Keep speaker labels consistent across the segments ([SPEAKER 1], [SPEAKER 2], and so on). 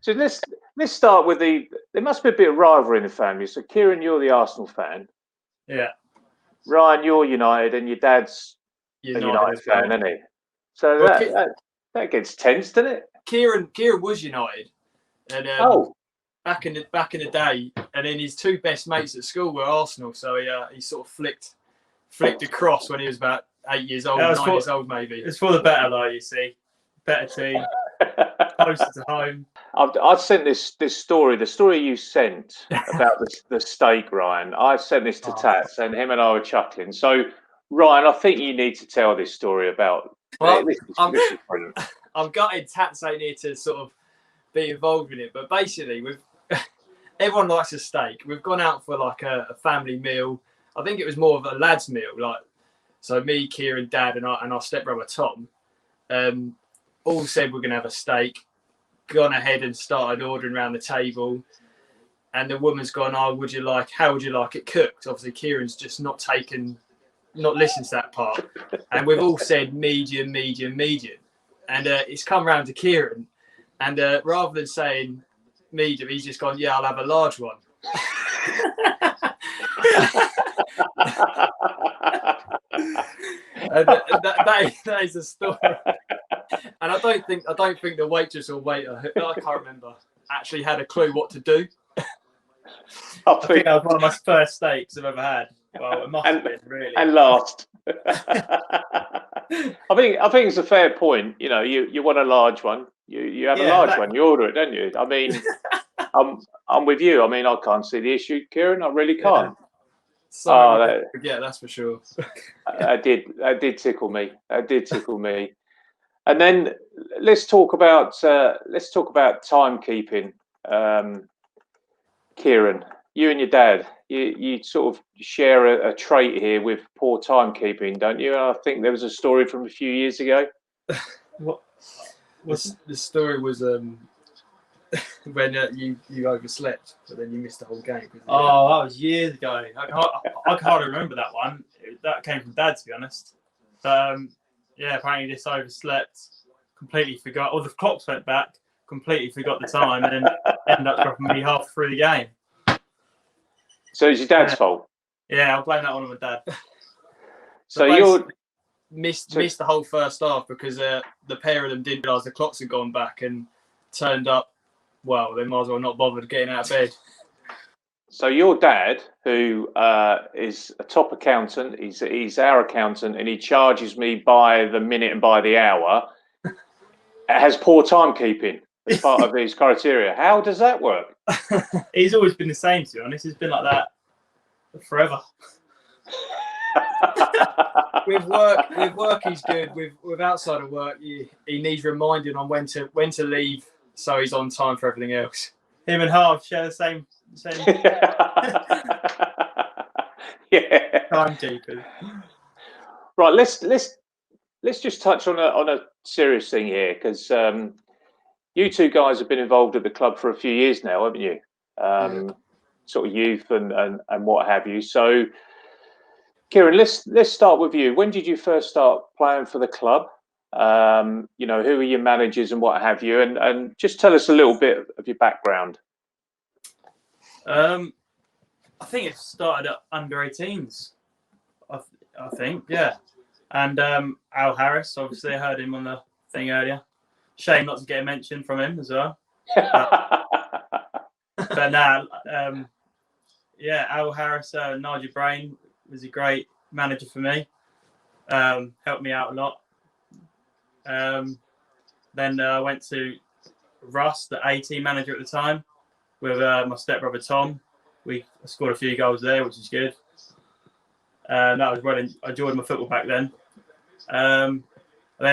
[SPEAKER 1] So let's start with there must be a bit of rivalry in the family. So Kieran, you're the Arsenal fan.
[SPEAKER 2] Yeah.
[SPEAKER 1] Ryan, you're United, and your dad's a United fan, isn't he? So that gets tense, doesn't it?
[SPEAKER 2] Kieran was United, and back in the day, and then his two best mates at school were Arsenal. So he sort of flicked across when he was about 8 years old, 9 years old maybe.
[SPEAKER 3] It's for the better, though. You see, better team, closer to home.
[SPEAKER 1] I've sent this story. The story you sent about the steak, Ryan. I've sent this to Tats, and him and I were chuckling. So, Ryan, I think you need to tell this story about.
[SPEAKER 2] Well,
[SPEAKER 1] this is brilliant.
[SPEAKER 2] I'm gutted Tats ain't here to sort of be involved in it, but basically, everyone likes a steak. We've gone out for like a family meal. I think it was more of a lads' meal, like so. Me, Kieran, Dad, and our stepbrother Tom, all said we're gonna have a steak. Gone ahead and started ordering around the table, and the woman's gone, how would you like it cooked? Obviously Kieran's just not listened to that part, and we've all said medium, and it's come round to Kieran, and rather than saying medium, he's just gone, I'll have a large one. And that is a story. And I don't think the waitress or waiter, I can't remember, actually had a clue what to do.
[SPEAKER 3] I think that was one of my first steaks I've ever had. Well, it must have been, really.
[SPEAKER 1] And last. I think it's a fair point. You know, you want a large one. You have a large one. You order it, don't you? I mean, I'm with you. I mean, I can't see the issue, Kieran. I really can't.
[SPEAKER 2] Yeah, that's for sure.
[SPEAKER 1] That did tickle me. And then let's talk about timekeeping. Kieran, you and your dad, you sort of share a trait here with poor timekeeping, don't you? And I think there was a story from a few years ago.
[SPEAKER 2] The story was when you overslept, but then you missed the whole game.
[SPEAKER 3] Oh, that was years ago. I can't remember that one. That came from Dad, to be honest. But apparently just overslept, completely forgot. All the clocks went back, completely forgot the time, and then ended up dropping me half through the game.
[SPEAKER 1] So it's your dad's fault?
[SPEAKER 3] Yeah, I'll blame that one on my dad.
[SPEAKER 2] So you missed the whole first half because the pair of them didn't realise the clocks had gone back and turned up. Well, they might as well not bothered getting out of bed.
[SPEAKER 1] So your dad, who is a top accountant, he's our accountant, and he charges me by the minute and by the hour, has poor timekeeping as part of his criteria. How does that work?
[SPEAKER 3] He's always been the same, to be honest. He's been like that forever.
[SPEAKER 2] With work he's good. With outside of work, he needs reminding on when to leave, so he's on time for everything else.
[SPEAKER 3] Him and Harv share the same timekeepers.
[SPEAKER 1] Right, let's just touch on a serious thing here, because you two guys have been involved at the club for a few years now, haven't you? Sort of youth and what have you. So, Kieran, let's start with you. When did you first start playing for the club? Who are your managers and what have you? And just tell us a little bit of your background.
[SPEAKER 3] I think it started at under 18s. I think, yeah. And Al Harris, obviously, I heard him on the thing earlier. Shame not to get a mention from him as well. But now, Al Harris, Nigel Brain was a great manager for me. Helped me out a lot. Then I went to Russ, the A-team manager at the time, with my stepbrother Tom. We scored a few goals there, which is good. That was well. I enjoyed my football back then. Then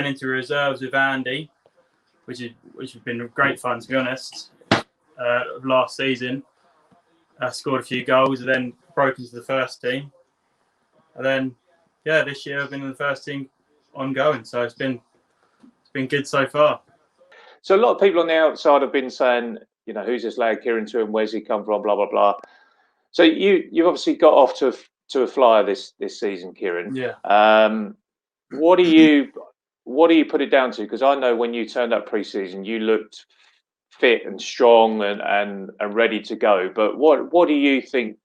[SPEAKER 3] into reserves with Andy, which has been great fun, to be honest. Last season, I scored a few goals and then broke into the first team. And then, this year I've been in the first team ongoing. So it's been good so far.
[SPEAKER 1] So a lot of people on the outside have been saying, who's this lad Kieran to and where's he come from, blah blah blah. So you've obviously got off to a flyer this season, Kieran.
[SPEAKER 2] Yeah.
[SPEAKER 1] What do you put it down to? Because I know when you turned up pre-season, you looked fit and strong and ready to go. But what do you think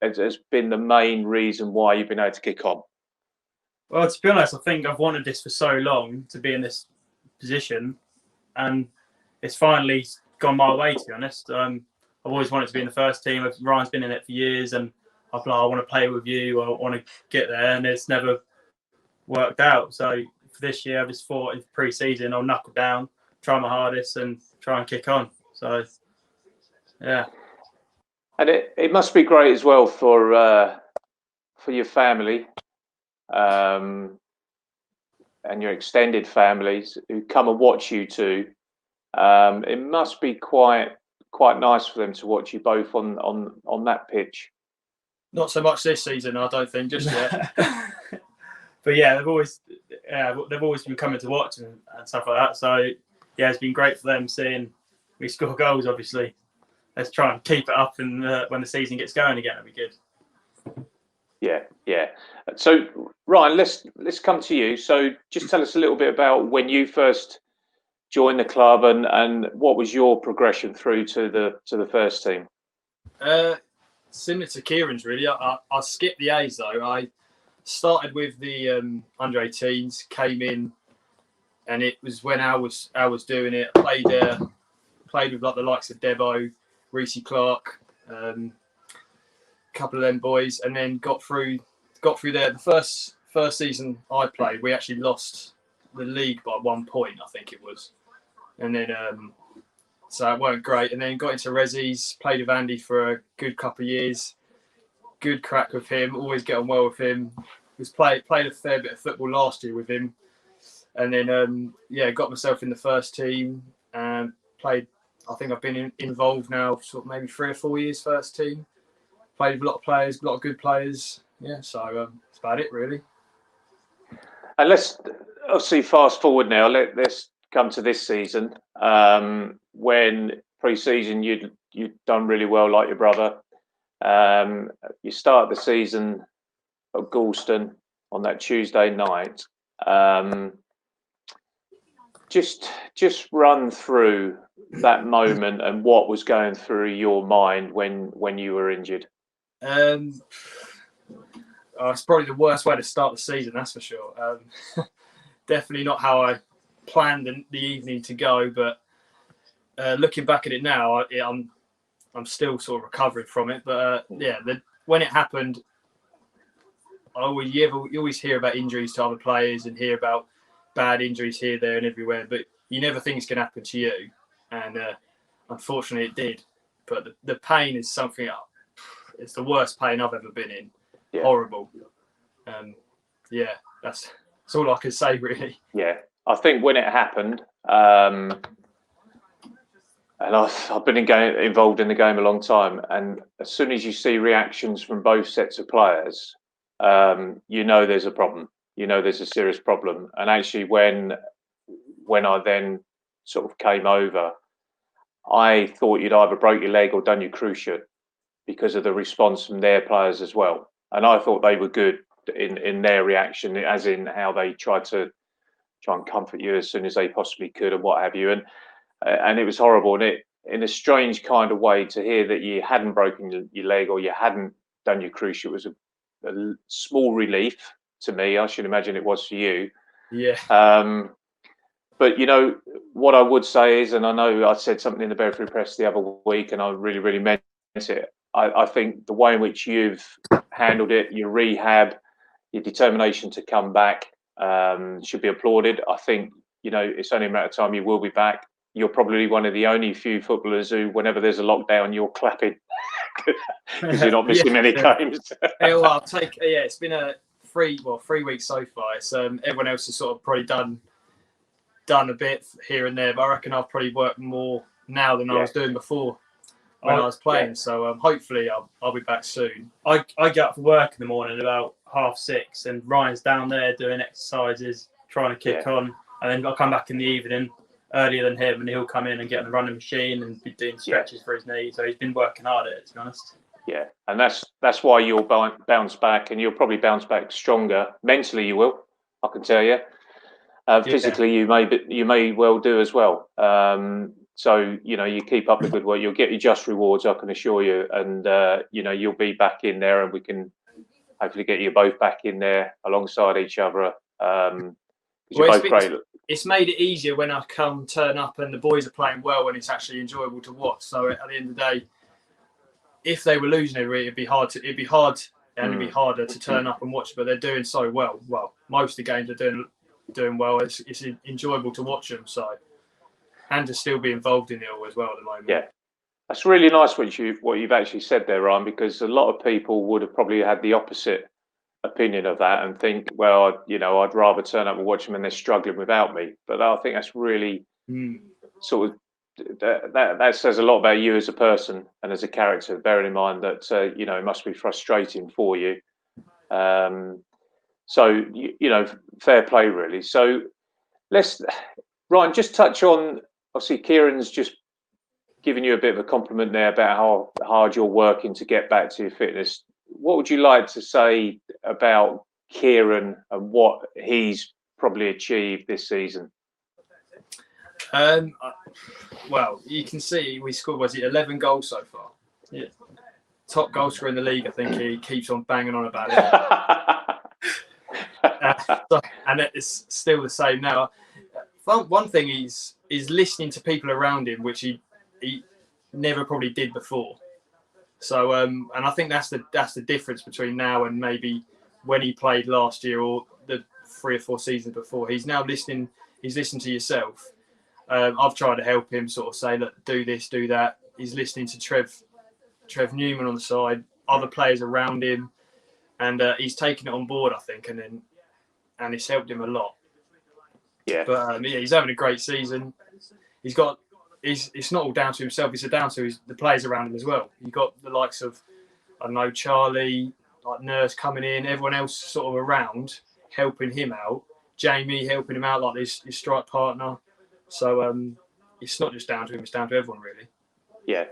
[SPEAKER 1] has been the main reason why you've been able to kick on?
[SPEAKER 3] Well, to be honest, I think I've wanted this for so long to be in this position, and it's finally gone my way. To be honest, I've always wanted to be in the first team. Ryan's been in it for years, and I've like, I want to play with you. I want to get there, and it's never worked out. So for this year, I just thought in pre-season I'll knuckle down, try my hardest, and try and kick on. So yeah.
[SPEAKER 1] And it must be great as well for your family and your extended families who come and watch you two. It must be quite nice for them to watch you both on that pitch.
[SPEAKER 2] Not so much this season, I don't think, just yet.
[SPEAKER 3] But yeah, they've always been coming to watch and stuff like that. So yeah, it's been great for them seeing we score goals. Obviously, let's try and keep it up, and when the season gets going again, it'll be good.
[SPEAKER 1] Yeah. So Ryan, let's come to you. So just tell us a little bit about when you first joined the club and what was your progression through to the first team.
[SPEAKER 2] Similar to Kieran's, really. I skipped the A's though. I started with the under 18s, came in, and it was when I was doing it. Played with like the likes of Debo, Reece Clark, couple of them boys, and then got through there. The first season I played, we actually lost the league by 1 point, I think it was, and then so it weren't great. And then got into Resis, played with Andy for a good couple of years. Good crack with him, always get on well with him. Played a fair bit of football last year with him, and then got myself in the first team and played. I think I've been involved now sort of maybe 3 or 4 years first team. Played with a lot of players, a lot of good players. Yeah, so that's about it really.
[SPEAKER 1] And let's obviously fast forward now. Let's come to this season. When pre-season you'd done really well, like your brother. You start the season at Galston on that Tuesday night. Just run through that moment and what was going through your mind when you were injured.
[SPEAKER 2] It's probably the worst way to start the season, that's for sure. Definitely not how I planned the evening to go, but looking back at it now, I'm still sort of recovering from it. But when it happened, you always hear about injuries to other players and hear about bad injuries here, there, and everywhere, but you never think it's going to happen to you. And unfortunately, it did. But the pain is something. It's the worst pain I've ever been in. Yeah. Horrible. That's all I can say, really.
[SPEAKER 1] Yeah, I think when it happened, and I've been involved in the game a long time, and as soon as you see reactions from both sets of players, you know there's a problem. You know there's a serious problem. And actually, when I then sort of came over, I thought you'd either broke your leg or done your cruciate because of the response from their players as well. And I thought they were good in their reaction, as in how they tried to try and comfort you as soon as they possibly could and what have you. And it was horrible. And it, in a strange kind of way, to hear that you hadn't broken your leg or you hadn't done your cruciate was a small relief to me. I should imagine it was for you.
[SPEAKER 2] Yeah.
[SPEAKER 1] But, you know, what I would say is, and I know I said something in the Bedford Press the other week, and I really, really meant it. I think the way in which you've handled it, your rehab, your determination to come back should be applauded. I think, you know, it's only a matter of time you will be back. You're probably one of the only few footballers who, whenever there's a lockdown, you're clapping because you're not missing many games.
[SPEAKER 2] Well, I'll take. Yeah, it's been a 3 weeks so far. It's everyone else has sort of probably done a bit here and there, but I reckon I've probably worked more now than I was doing before when I was playing. Yeah. So hopefully I'll be back soon.
[SPEAKER 3] I get up for work in the morning about 6:30, and Ryan's down there doing exercises, trying to kick on, and then I'll come back in the evening earlier than him, and he'll come in and get on the running machine and be doing stretches for his knee. So he's been working hard at it, to be honest.
[SPEAKER 1] Yeah, and that's why you'll bounce back, and you'll probably bounce back stronger. Mentally, you will. I can tell you. Physically, you may well do as well. So, you keep up the good work, you'll get your just rewards, I can assure you. And, you'll be back in there, and we can hopefully get you both back in there alongside each other. You're both great.
[SPEAKER 2] It's made it easier when I turn up and the boys are playing well, and it's actually enjoyable to watch. So at the end of the day, if they were losing every week, it'd be hard and it'd be harder to turn up and watch. But they're doing so well. Well, most of the games are doing well. It's enjoyable to watch them. So, and to still be involved in it all as well at the moment.
[SPEAKER 1] Yeah, that's really nice what you've actually said there, Ryan. Because a lot of people would have probably had the opposite opinion of that and think, well, I'd rather turn up and watch them and they're struggling without me. But I think that's really sort of that says a lot about you as a person and as a character, bearing in mind that it must be frustrating for you. So fair play really. So Ryan, just touch on, obviously Kieran's just giving you a bit of a compliment there about how hard you're working to get back to your fitness. What would you like to say about Kieran and what he's probably achieved this season?
[SPEAKER 2] Well, you can see we scored, 11 goals so far? Yeah. Top goal scorer in the league, I think he keeps on banging on about it. And it's still the same now. One thing is listening to people around him, which he never probably did before. So, and I think that's the difference between now and maybe when he played last year or the 3 or 4 seasons before. He's now listening. He's listening to yourself. I've tried to help him sort of say, look, do this, do that. He's listening to Trev Newman on the side, other players around him, and he's taken it on board, I think, and it's helped him a lot.
[SPEAKER 1] Yeah.
[SPEAKER 2] But he's having a great season. It's not all down to himself. It's down to the players around him as well. You've got the likes of, I don't know, Charlie, like Nurse coming in, everyone else sort of around helping him out. Jamie helping him out like his strike partner. So it's not just down to him; it's down to everyone, really.
[SPEAKER 1] Yeah,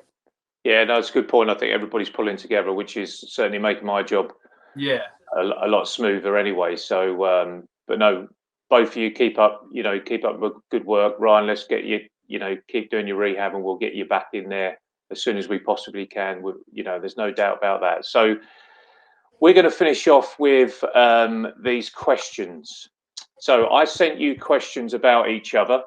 [SPEAKER 1] no, it's a good point. I think everybody's pulling together, which is certainly making my job a lot smoother anyway. So, but no, both of you keep up with good work. Ryan, let's get you. Keep doing your rehab, and we'll get you back in there as soon as we possibly can. There's no doubt about that. So we're going to finish off with these questions. So I sent you questions about each other.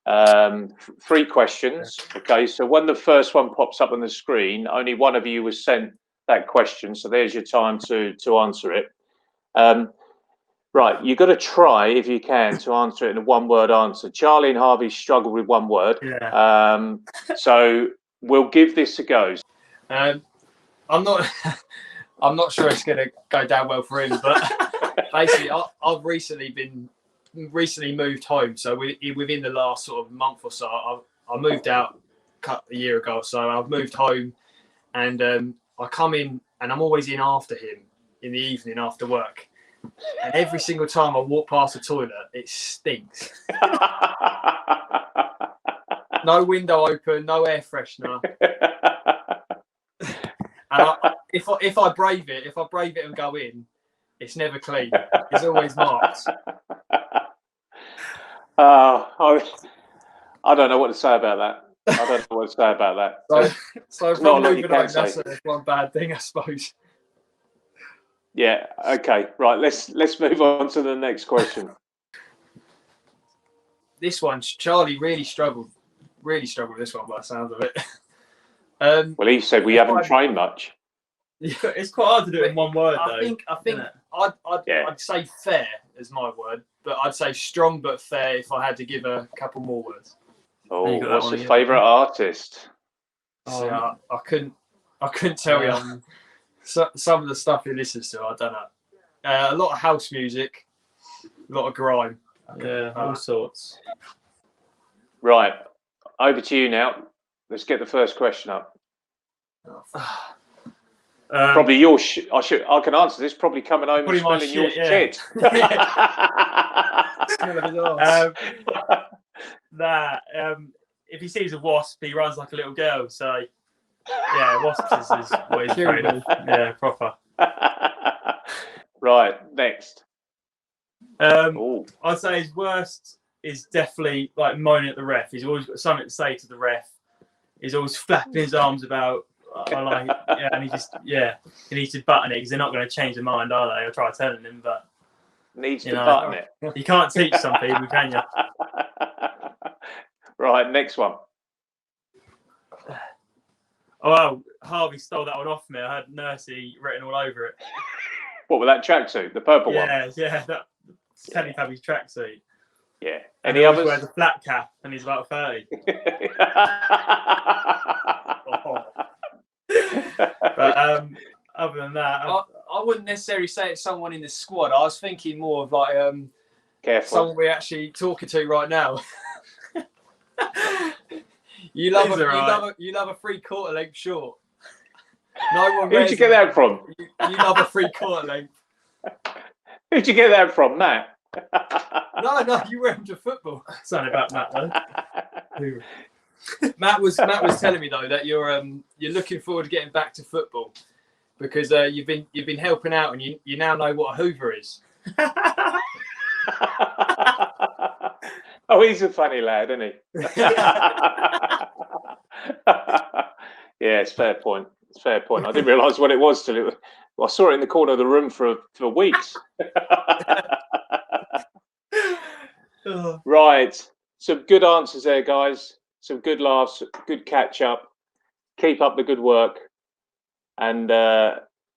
[SPEAKER 1] 3 questions. Okay, so when the first one pops up on the screen, only one of you was sent that question. So there's your time to answer it. Right, you've got to try, if you can, to answer it in a 1-word answer. Charlie and Harvey struggled with 1 word.
[SPEAKER 2] Yeah.
[SPEAKER 1] So we'll give this a go.
[SPEAKER 2] I'm not sure it's going to go down well for him, but basically, I've recently moved home. So within the last sort of month or so, I moved out a year ago. So I've moved home, and I come in, and I'm always in after him in the evening after work. And every single time I walk past the toilet, it stinks. No window open, no air freshener. And if I brave it and go in, it's never clean. It's always marked.
[SPEAKER 1] I don't know what to say about that.
[SPEAKER 2] So from moving home, that's one bad thing, I suppose.
[SPEAKER 1] Yeah. Okay. Right. Let's move on to the next question.
[SPEAKER 2] This one, Charlie really struggled with this one by the sounds of it.
[SPEAKER 1] Well, he said we haven't trained much.
[SPEAKER 3] Yeah, it's quite hard to do it in 1 word, though.
[SPEAKER 2] I think I'd say fair as my word, but I'd say strong but fair if I had to give a couple more words.
[SPEAKER 1] Oh, what's your favourite artist?
[SPEAKER 2] See, I couldn't tell you. Some of the stuff he listens to, I don't know. A lot of house music, a lot of grime.
[SPEAKER 3] Yeah, all sorts.
[SPEAKER 1] Right, over to you now. Let's get the first question up. Probably your I can answer this. Probably coming home and smelling your shit.
[SPEAKER 3] If he sees a wasp, he runs like a little girl. So yeah, wasps is what he's afraid of. Yeah, proper.
[SPEAKER 1] Right, next.
[SPEAKER 3] I'd say his is definitely like moaning at the ref. He's always got something to say to the ref. He's always flapping his arms about. And he needs to button it because they're not going to change their mind, are they? I'll try telling him, but
[SPEAKER 1] needs to button it.
[SPEAKER 3] You can't teach some people, can you?
[SPEAKER 1] Right, next one.
[SPEAKER 3] Oh, well, Harvey stole that one off me. I had Nursey written all over it.
[SPEAKER 1] What with that tracksuit, the purple one?
[SPEAKER 3] Yeah, that Teletubbies tracksuit.
[SPEAKER 1] Yeah.
[SPEAKER 3] And
[SPEAKER 1] Any
[SPEAKER 3] he
[SPEAKER 1] others?
[SPEAKER 3] wears a flat cap, and he's about 30. But other than that,
[SPEAKER 2] I wouldn't necessarily say it's someone in the squad. I was thinking more of like
[SPEAKER 1] careful.
[SPEAKER 2] Someone we're actually talking to right now. You love a 3/4 length short. No one.
[SPEAKER 1] Who'd you get that from?
[SPEAKER 2] You love a 3/4 length.
[SPEAKER 1] Who'd you get that from, Matt?
[SPEAKER 2] No, you wear them to football.
[SPEAKER 3] Something about Matt though.
[SPEAKER 2] Matt was telling me though that you're looking forward to getting back to football because you've been helping out and you now know what a Hoover is.
[SPEAKER 1] Oh, he's a funny lad, isn't he? Yeah, it's fair point. It's fair point. I didn't realise what it was till I saw it in the corner of the room for weeks. Right, some good answers there, guys. Some good laughs, good catch up. Keep up the good work, and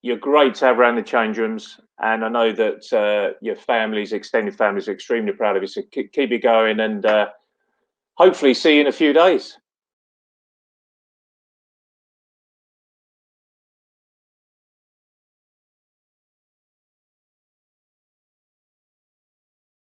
[SPEAKER 1] you're great to have around the change rooms. And I know that your families, extended families, are extremely proud of you. So keep it going, and hopefully see you in a few days.